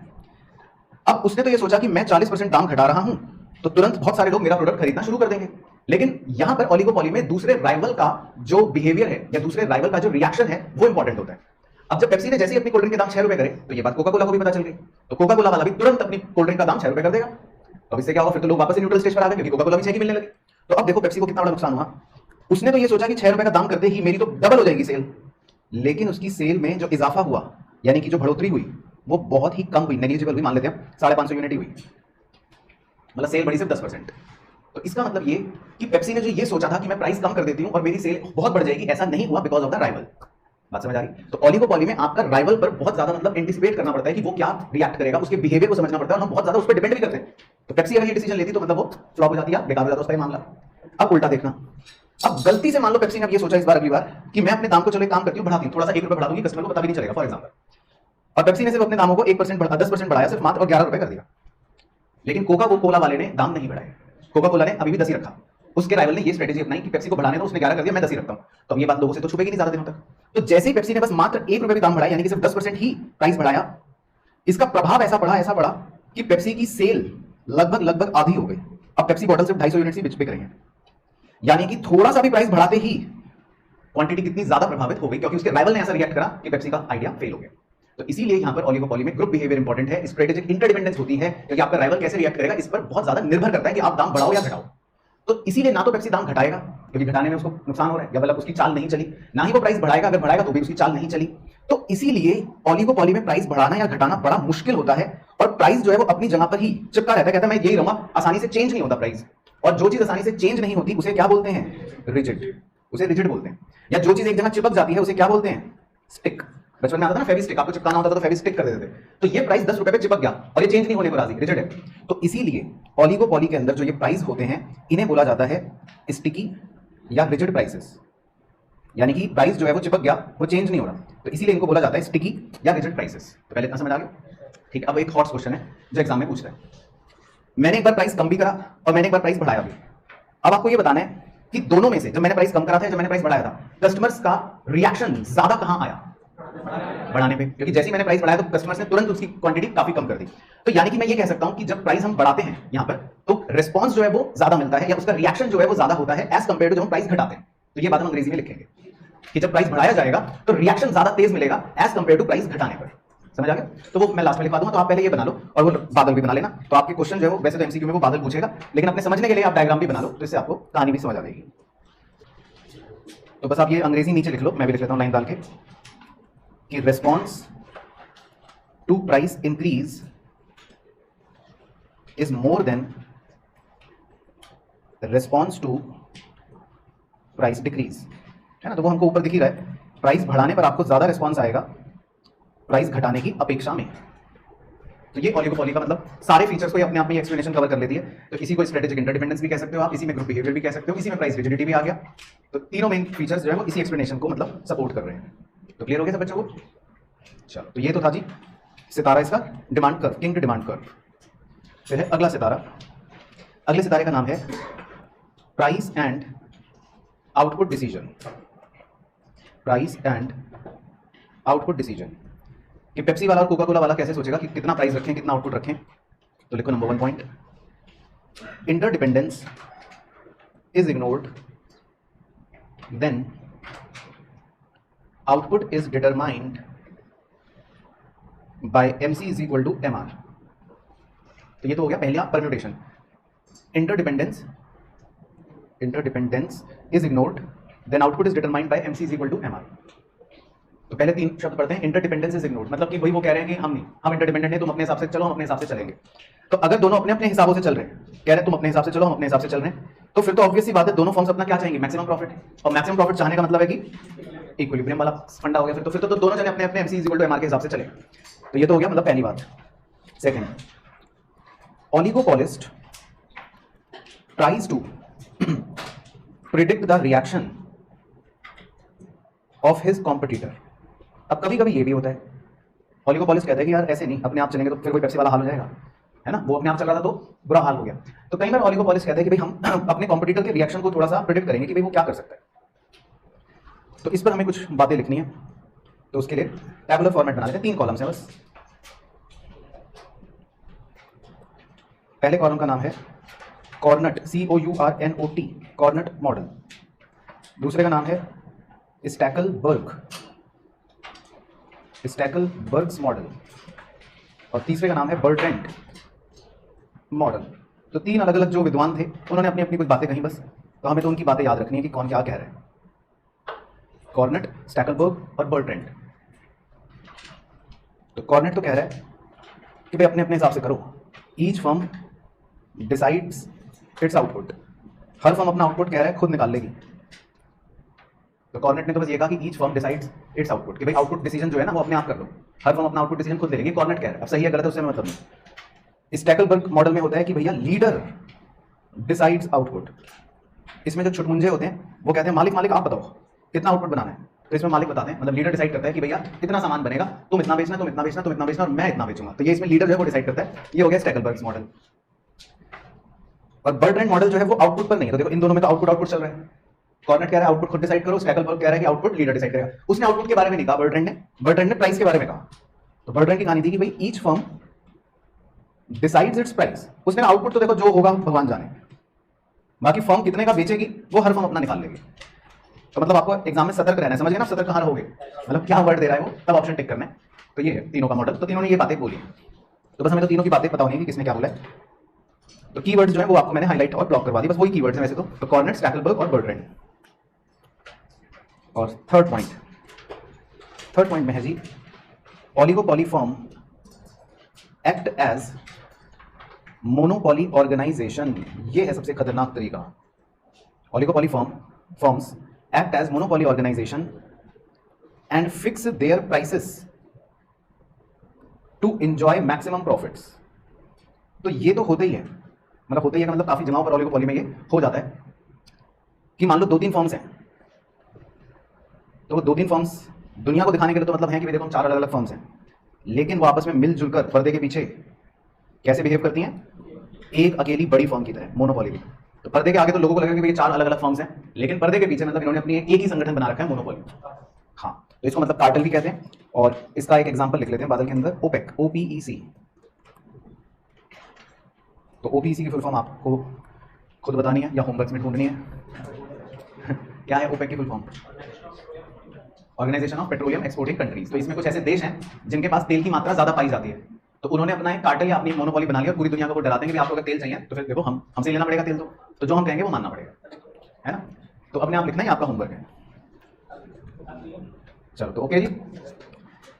अब उसने तो ये सोचा कि मैं 40% दाम घटा रहा हूं तो तुरंत बहुत सारे लोग मेरा प्रोडक्ट खरीदना शुरू कर देंगे। लेकिन यहां पर ओलिगोपॉली में दूसरे राइवल का जो बिहेवियर है या दूसरे राइवल का जो रिएक्शन है वो इंपॉर्टेंट होता है। अब जब पेप्सी ने जैसे ही अपनी कोल्ड ड्रिंक के दाम 6 रुपए करे तो ये बात कोका कोला को भी पता चल गई, तो कोका कोला वाला भी तुरंत अपनी कोल्ड ड्रिंक का दाम 6 रुपए कर देगा। तो इससे क्या होगा, फिर तो लोग वापस न्यूट्रल स्टेज पर आ गए क्योंकि कोका कोला भी 6 की मिलने लगी। तो अब देखो पेप्सी को कितना बड़ा नुकसान हुआ। उसने तो ये सोचा कि 6 रुपए का दाम करते ही मेरी तो डबल हो जाएगी सेल, लेकिन उसकी सेल में जो इजाफा हुआ यानी कि जो बढ़ोतरी हुई वो बहुत ही कम हुई, नेग्लिजिबल हुई, मान लेते हैं 550 यूनिट ही हुई, मतलब सेल बढ़ी सिर्फ 10%। तो इसका मतलब ये कि पेप्सी ने जो ये सोचा था कि मैं प्राइस कम कर देती हूं और मेरी सेल बहुत बढ़ जाएगी, ऐसा नहीं हुआ बिकॉज ऑफ द राइवल। बात समझ आ रही? तो ओलिगोपॉली में आपका राइवल पर बहुत ज्यादा मतलब एंटिसिपेट करना पड़ता है कि वो क्या रिएक्ट करेगा, उसके बिहेवियर को समझना पड़ता है और हम बहुत ज्यादा उस पर डिपेंड भी करते हैं। तो पेप्सी अगर ये डिसीजन लेती तो मतलब वो फ्लॉप हो जाती है, बेकार हो जाता उसका मामला। अब उल्टा देखना, अब गलती से मान लो पेप्सी ने अब ये सोचा इस बार अगली बार कि मैं अपने दाम को चलो एक काम करती हूँ बढ़ाती हूँ, थोड़ा सा 1 रुपए बढ़ा दूंगी, कस्टमर को पता भी नहीं चलेगा, फॉर एग्जाम्पल। और पेप्सी ने सिर्फ अपने दामों को 10% बढ़ाया, सिर्फ मात्र और 11 रुपए कर दिया। लेकिन कोका कोला वाले ने दाम नहीं बढ़ाए, कोका कोला ने अभी भी 10 ही रखा। उसके राइवल ने ये स्ट्रेटेजी अपनाई कि पेप्सी को बढ़ाने दो, उसने 11 कर दिया, मैं 10 ही रखता हूं। तो अब ये बात लोगों से तो छुपेगी नहीं ज्यादा दिनों तक। तो जैसे ही पेप्सी ने बस मात्र 1 रुपए भी दाम बढ़ाया, यानी कि सिर्फ 10% ही प्राइस बढ़ाया, इसका प्रभाव ऐसा पड़ा कि पेप्सी की सेल लगभग आधी हो गई। अब पेप्सी बॉटल सिर्फ 250 यूनिट ही बिक रही है, यानी कि थोड़ा सा भी प्राइस बढ़ाते ही क्वांटिटी कितनी ज्यादा प्रभावित हो गई, क्योंकि उसके राइवल ने ऐसा रिएक्ट करा कि पेप्सी का आइडिया फेल हो गया। तो इसीलिए यहां पर ओलिगोपॉली में ग्रुप बिहेवियर इंपॉर्टेंट है, स्ट्रेटेजिक इंटरडिपेंडेंस होती है, क्योंकि आपका राइवल कैसे रिएक्ट करेगा इस पर बहुत ज्यादा निर्भर करता है कि आप दाम बढ़ाओ या घटाओ। तो इसीलिए ना तो पेप्सी दाम घटाएगा क्योंकि घटाने में उसको नुकसान हो रहा है, या मतलब उसकी चाल नहीं चली, ना ही वो प्राइस बढ़ाएगा, अगर बढ़ाएगा तो भी उसकी चाल नहीं चली। तो इसीलिए ओलिगोपॉली में प्राइस बढ़ाना या घटाना बड़ा मुश्किल होता है, और प्राइस जो है वो अपनी जगह पर ही चिपका रहता है, कहता है मैं यही रहूंगा, आसानी से चेंज नहीं होता प्राइस। और जो चीज आसानी से चेंज नहीं होती उसे क्या बोलते हैं, रिजिड, उसे रिजिड बोलते हैं। या जो चीज एक जगह चिपक जाती है उसे क्या बोलते हैं, स्टिक। बचपन में आता था ना फेवी स्टिक, आपको चिपकाना होता था तो फेवी स्टिक कर देते थे। तो ये प्राइस 10 रुपए पे चिपक गया और ये चेंज नहीं होने को राजी, रिजिड है। तो इसीलिए ओलिगोपॉली के अंदर जो ये प्राइस होते हैं इन्हें बोला जाता है स्टिकी या रिजिड प्राइसेस, यानी कि प्राइस जो है वो चिपक गया, वो चेंज नहीं हो रहा, तो इसीलिए इनको बोला जाता है स्टिकी या रिजिड प्राइसेस। तो पहले इतना समझ आ गया, ठीक है। अब एक हॉट क्वेश्चन है जो एग्जाम में पूछ रहा है, मैंने एक बार प्राइस कम भी करा और मैंने एक बार प्राइस बढ़ाया भी। अब आपको ये बताना है कि दोनों में से जब मैंने प्राइस कम करा था, जब मैंने प्राइस बढ़ाया था, कस्टमर्स का रिएक्शन ज्यादा कहां आया, बढ़ाने पे, क्योंकि जैसे ही मैंने प्राइस बढ़ाया तो कस्टमर्स ने तुरंत उसकी क्वांटिटी काफी कम कर दी। तो यानी कि मैं ये कह सकता हूं कि जब प्राइस हम बढ़ाते हैं यहां पर, तो रिस्पांस जो है वो ज्यादा मिलता है, या उसका रिएक्शन जो है वो ज्यादा होता है एज कंपेयर टू जब हम प्राइस घटाते हैं। तो ये बात हम अंग्रेजी में लिखेंगे कि जब प्राइस बढ़ाया जाएगा तो रिएक्शन ज्यादा तेज मिलेगा एज कंपेयर टू प्राइस घटाने पर। समझ आ गया? तो वो मैं लास्ट में लिखवा दूंगा, तो आप पहले ये बना लो और वो बादल भी बना लेना। तो आपके क्वेश्चन जो है वो वैसे तो एमसीक्यू में वो बादल पूछेगा, लेकिन अपने समझने के लिए आप डायग्राम भी बना लो, तो इससे आपको कहानी भी समझ आ जाएगी। तो बस आप ये अंग्रेजी नीचे लिख लो, मैं भी लिख लेता हूं लाइन डाल के कि response to price increase is more than response to price decrease, है ना। तो वो हमको ऊपर दिख ही रहा है, प्राइस बढ़ाने पर आपको ज्यादा रिस्पॉन्स आएगा प्राइस घटाने की अपेक्षा में। तो ये ओलिगोपॉली का मतलब सारे फीचर्स को अपने आप में एक्सप्लेनेशन कवर कर लेती है। तो इसी को स्ट्रेटेजिक इंटरडिपेंडेंस भी कह सकते हो आप, इसी में ग्रुप बिहेवियर भी कह सकते हो, इसी में प्राइस रिजिडिटी भी आ गया। तो तीनों मेन फीचर्स जो है वो इसी एक्सप्लेनेशन को मतलब सपोर्ट कर रहे हैं। तो क्लियर हो गया सब बच्चों को? चलो, तो ये तो था जी सितारा, इसका demand curve, king demand curve. फिर है अगला सितारा, अगले सितारे का नाम है price and output decision. Price and output decision कि पेप्सी वाला और कोका कोला वाला कैसे सोचेगा कि कितना प्राइस रखें, कितना आउटपुट रखें। तो लिखो number 1 point, interdependence is ignored then output is determined by MC is equal to MR। तो ये तो हो गया पहला permutation, interdependence is ignored then output is determined by MC is equal to MR। तो पहले 3 शब्द पढ़ते हैं, इंटरडिपेंडेंस इज इग्नोर्ड, मतलब कि भाई वो कह रहे हैं कि हम नहीं, हम इंटरडिपेंडेंट हैं, तुम अपने हिसाब से चलो, हम अपने हिसाब से चलेंगे। तो अगर दोनों अपने अपने हिसाबों से चल रहे हैं, कह रहे हैं तुम अपने हिसाब से चलो, हम अपने हिसाब से चल रहे हैं, तो फिर तो ऑब्वियस सी बात है दोनों फॉर्म्स अपना क्या चाहेंगे, मैक्सिमम प्रॉफिट। और मैक्सिमम प्रॉफिट चाहने का मतलब है कि इक्विलिब्रियम वाला फंडा हो गया। फिर तो दोनों जने अपने अपने MC is equal to MR के हिसाब से चले। तो ये तो हो गया मतलब पहली बात। Second, oligopolist tries to predict the reaction of his competitor. अब कभी कभी ये भी होता है, ओलिगोपोलिस्ट कहते हैं कि यार ऐसे नहीं, अपने आप चलेंगे तो फिर कोई पेप्सी वाला हाल हो जाएगा, है ना, वो अपने आप चल रहा था तो बुरा हाल हो गया। तो कई बार ओलिगोपोलिस्ट कहते हैं कि भाई हम अपने कॉम्पिटिटर के रिएक्शन को थोड़ा सा प्रिडिक्ट करेंगे कि भाई वो क्या कर सकता है। तो इस पर हमें कुछ बातें लिखनी है, तो उसके लिए टैबुलर फॉर्मेट बना लेते हैं, 3 कॉलम्स हैं बस। पहले कॉलम का नाम है कॉर्नट, COURNOT, कॉर्नट मॉडल। दूसरे का नाम है स्टैकलबर्ग्स मॉडल, और तीसरे का नाम है बर्ट्रैंड मॉडल। तो 3 अलग अलग जो विद्वान थे उन्होंने अपनी अपनी कुछ बातें कही बस, तो हमें तो उनकी बातें याद रखनी है कि कौन क्या कह रहे हैं। कॉर्नट, स्टैकलबर्ग और बर्ट्रैंड। तो कॉर्नट तो कह रहा है कि भाई अपने अपने हिसाब से करो, each firm decides its output. हर फर्म अपना आउटपुट कह रहा है खुद निकाल लेगी। तो कॉर्नेट ने तो बस ये कहा कि each firm decides its output, कि भाई आउटपुट डिसीजन जो है ना वो अपने आप कर लो, हर फर्म अपना आउटपुट डिसीजन खुद ले लेगी। कॉर्नेट कह रहा है, अब सही है गलत है उससे मतलब नहीं। स्टैकलबर्ग मॉडल में होता है कि भैया लीडर डिसाइड्स आउटपुट। इसमें जो छुटमुंजे होते हैं वो कहते हैं मालिक मालिक आप बताओ कितना आउटपुट बनाना है, तो इसमें मालिक बताते हैं, मतलब लीडर डिसाइड करता है कि भैया इतना सामान बनेगा, तुम इतना बेचना, तुम इतना बेचना, तुम इतना बेचना और मैं इतना बेचूंगा। तो ये इसमें लीडर जो है वो डिसाइड करता है। ये हो गया स्टैकलबर्ग मॉडल। और बर्ट्रैंड मॉडल जो है वो आउटपुट पर नहीं है। तो देखो इन दोनों में तो आउटपुट चल रहा है। कॉर्नेट कह रहा है आउटपुट खुद डिसाइड करो, स्टैकलबर्ग कह रहा है कि आउटपुट लीडर डिसाइड करेगा। उसने आउटपुट के बारे में नहीं कहा बर्ट्रैंड ने प्राइस के बारे में कहा। तो बर्ट्रैंड की कहानी थी कि भाई each firm decides it's price. उसने आउटपुट तो देखो जो होगा भगवान जाने, बाकी फर्म कितने का बेचेगी वो हर फर्म अपना निकाल लेगी। तो मतलब आपको एग्जाम में सतर्क रहना है, समझ गए ना, सतर्क कहाँ रहोगे, मतलब क्या वर्ड दे रहा है वो, तब ऑप्शन टिक करना है। तो ये है तीनों का मॉडल। तो तीनों ने ये बातें बोली, तो बस हमें तो तीनों की बातें पता होनी है कि किसने क्या बोला है। तो कीवर्ड्स जो है वो आपको मैंने हाईलाइट और ब्लॉक करवा दी, बस वही कीवर्ड्स हैं वैसे तो कॉर्नेट, स्टैकलबर्ग और बर्ट्रैंड। और थर्ड पॉइंट में है जी oligopoly form act as monopoly organization. ये है सबसे खतरनाक तरीका। Oligopoly forms act as monopoly organization and fix their prices to enjoy maximum profits। तो ये तो होता ही है, मतलब होता ही है मतलब काफी जगहों पर ओलिगोपॉली में ये हो जाता है कि मान लो 2-3 फॉर्म्स हैं, तो वो 2-3 फॉर्म्स दुनिया को दिखाने के लिए तो मतलब है कि देखो हम 4 अलग अलग फॉर्म्स हैं, लेकिन वो आपस में मिलजुल कर पर्दे के पीछे कैसे बिहेव करती हैं, एक अकेली बड़ी फॉर्म की तरह, मोनोपॉली की। तो पर्दे के आगे तो लोगों को लगेगा कि ये 4 अलग अलग फॉर्म्स हैं, लेकिन पर्दे के पीछे मतलब इन्होंने अपनी एक ही संगठन बना रखा है, मोनोपॉली। हाँ, तो इसको मतलब कार्टेल भी कहते हैं। और इसका एक एग्जांपल लिख लेते हैं बादल के अंदर, ओपेक, OPEC। तो OPEC की फुल फॉर्म आपको खुद बतानी है या होमवर्क में ढूंढनी है। क्या है ओपेक की full form? Organisation of petroleum exporting countries. तो इसमें कुछ ऐसे देश हैं जिनके पास तेल की मात्रा ज्यादा पाई जाती है, तो उन्होंने अपना एक कार्टेल या अपनी मोनोपॉली बना लिया और पूरी दुनिया को वो डराते हैं कि आपको अगर तेल चाहिए तो फिर देखो हमसे लेना पड़ेगा तेल, तो जो हम कहेंगे वो मानना पड़ेगा, है ना। तो अपने आप लिखना ही आपका होमवर्क है। चलो तो ओके जी।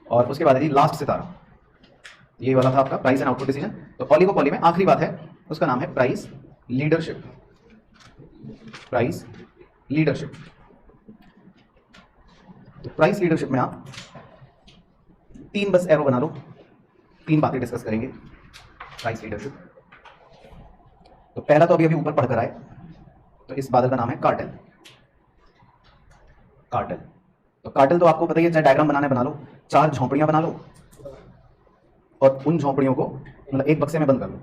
और उसके बाद है जी लास्ट सितारा, ये वाला था आपका प्राइस एंड आउटपुट डिसीजन। तो ओलिगोपॉली में आखिरी बात है, उसका नाम है प्राइस लीडरशिप। Price leadership. तो प्राइस लीडरशिप में आप 3 बस एरो बना लो, 3 बातें डिस्कस करेंगे प्राइस लीडरशिप। तो पहला तो अभी ऊपर पढ़कर आए, तो इस बादल का नाम है कार्टेल। कार्टेल तो कार्टेल तो आपको पता ही है, चाहे डायग्राम बनाने बना लो, 4 झोंपड़ियां बना लो और उन झोंपड़ियों को मतलब एक बक्से में बंद कर लो।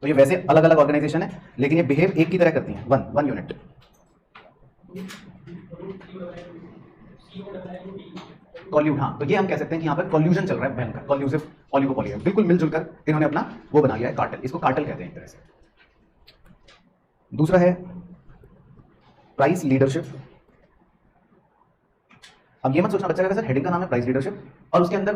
तो ये वैसे अलग अलग ऑर्गेनाइजेशन है, लेकिन ये बिहेव एक की तरह करती हैं, वन यूनिट। कॉल्यूड, हाँ, तो ये हम कह सकते हैं कि यहाँ पर कॉल्यूजन चल रहा है भयंकर, कॉल्यूसिव ओलिगोपॉली है, बिल्कुल मिलजुल कर इन्होंने अपना वो बना लिया है कार्टेल। इसको कार्टेल कहते हैं एक तरह से। दूसरा है प्राइस लीडरशिप। अब ये मत सोचना बच्चा का सर हेडिंग का नाम है प्राइस लीडरशिप और उसके अंदर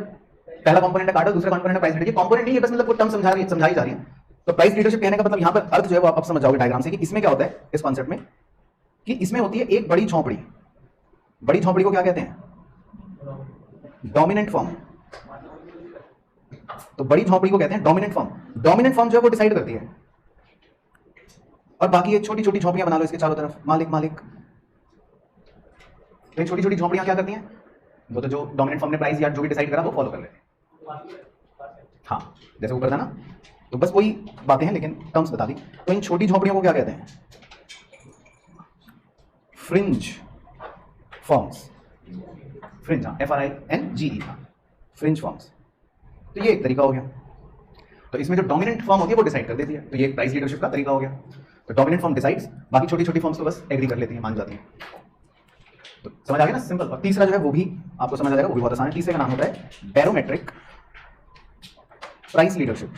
पहला कंपोनेंट है कार्टेल, दूसरा कंपोनेंट है प्राइस लीडरशिप। कंपोनेंट नहीं है, बस मतलब वो टर्म समझाई जा रही है। तो प्राइस लीडरशिप कहने का मतलब यहाँ पर अर्थ जो है वो आप समझ जाओगे डायग्राम से कि इसमें क्या होता है इस कॉन्सेप्ट में, कि इसमें होती है एक बड़ी झोंपड़ी। बड़ी झोंपड़ी को क्या कहते हैं? Dominant form. तो बड़ी झोंपड़ी को कहते हैं डोमिनेंट फॉर्म। डोमिनेंट फॉर्म जो है वो डिसाइड करती है, और बाकी ये छोटी छोटी झोंपड़ियां बना लो इसके चारों तरफ, मालिक मालिक। तो छोटी छोटी झोंपड़ियां क्या करती हैं? वो तो जो डोमिनेंट फॉर्म ने प्राइस या जो भी डिसाइड करा वो फॉलो कर लेते हैं। हाँ, जैसे ऊपर था ना, तो बस वही बातें हैं लेकिन टर्म्स बता दी। तो इन छोटी झोंपड़ियों को क्या कहते हैं? फ्रिंज फॉर्म्स, फ्रिंज, हाँ, FRINGE, फ्रिंज फॉर्म्स। तो ये एक तरीका हो गया। तो इसमें जो डोमिनेंट फॉर्म होती है वो डिसाइड कर देती है, तो ये प्राइस लीडरशिप का तरीका हो गया। तो डोमिनेंट फॉर्म डिसाइड्स, बाकी छोटी छोटी फॉर्म्स तो बस एग्री कर लेती हैं, मान जाती हैं। तो समझ आ गया ना, सिंपल। और तीसरा जो है वो भी आपको समझ आ जाएगा, वो भी बहुत आसान है। तीसरे का नाम होता है barometric price leadership.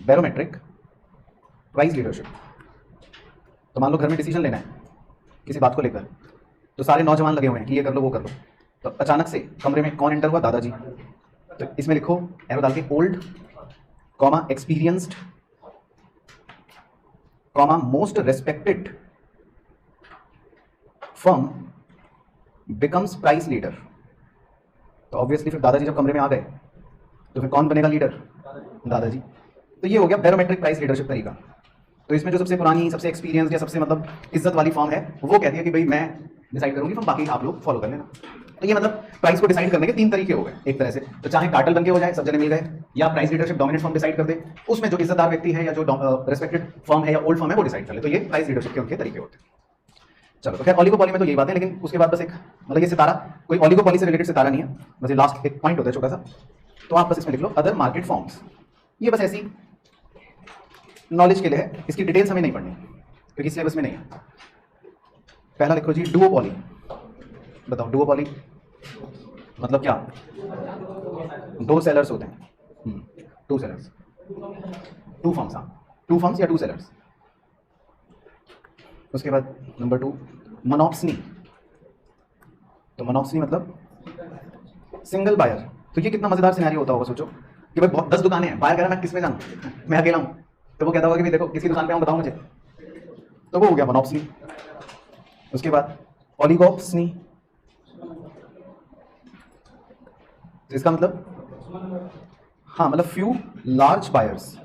Barometric price leadership. तो मान लो घर में डिसीजन लेना है किसी बात को लेकर, तो सारे नौजवान लगे हुए हैं कि ये कर लो वो कर लो। तो अचानक से कमरे में कौन एंटर हुआ? दादाजी। तो इसमें लिखो एरो डाल के old comma experienced comma most respected firm becomes price leader. तो ऑब्वियसली फिर दादाजी जब कमरे में आ गए तो फिर कौन बनेगा लीडर? दादाजी। तो ये हो गया बैरोमेट्रिक प्राइस लीडरशिप तरीका। तो इसमें जो सबसे पुरानी, सबसे एक्सपीरियंस या सबसे मतलब इज्जत वाली फॉर्म है वो कहती है कि भाई मैं डिसाइड करूंगी, फॉर्म बाकी आप लोग फॉलो कर लेना। तो ये मतलब प्राइस को डिसाइड करने के 3 तरीके हो गए एक तरह से। तो चाहे कार्टेल बन के हो जाए, सब जने मिल गए, या price leadership dominant form decide कर दे, उसमें जो इज्जतदार व्यक्ति है या जो रेस्पेक्टेड फॉर्म है या ओल्ड फॉर्म है वो डिसाइड कर ले। तो ये प्राइस लीडरशिप के उनके तरीके होते हैं। चलो, तो खैर ऑलिगोपॉली में तो यही बात है, लेकिन उसके बाद बस एक मतलब ये सितारा कोई ऑलिगोपॉली से रिलेटेड सितारा नहीं है, बस ये लास्ट एक पॉइंट होता है छोटा सा। तो आप बस इसमें लिख लो अदर मार्केट फॉर्म्स। ये बस ऐसी नॉलेज के लिए है, इसकी डिटेल्स हमें नहीं पढ़नी क्योंकि सिलेबस में नहीं है। पहला लिखो जी डुओपॉली। बताओ डुओपॉली मतलब क्या? 2 सेलर्स होते हैं, 2 सेलर्स, 2 फर्म्स, हाँ 2 फर्म्स या 2 सेलर्स। उसके बाद नंबर 2 मोनोप्सनी। तो मोनोप्सनी मतलब सिंगल बायर। तो ये कितना मजेदार सिनेरियो होता होगा, सोचो कि भाई बहुत 10 दुकानें हैं, बायर कह रहा है मैं किस में जाऊं, मैं अकेला हूं। तो वो कहता होगा कि भाई देखो किसी दुकान पे आऊं, बताओ मुझे। तो वो हो गया मोनोप्सनी। उसके बाद ओलिगोप्सनी। तो इसका मतलब हाँ मतलब फ्यू लार्ज बायर्स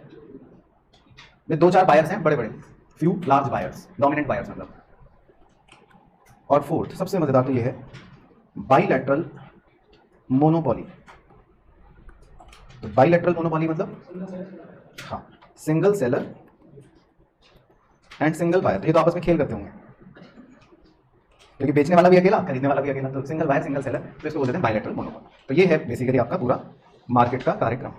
में 2-4 बायर्स हैं बड़े बड़े, few large buyers, dominant buyers मतलब। और फोर्थ सबसे मजेदार तो ये है बाइलैटरल मोनोपोली। तो बाइलैटरल मोनोपोली मतलब हाँ single seller and single buyer. तो ये तो आपस में खेल करते होंगे क्योंकि बेचने वाला भी अकेला, खरीदने वाला भी अकेला, तो सिंगल बायर सिंगल सेलर, तो इसको बोलते हैं बाइलैटरल मोनोपोली। तो ये है बेसिकली आपका पूरा मार्केट का कार्यक्रम।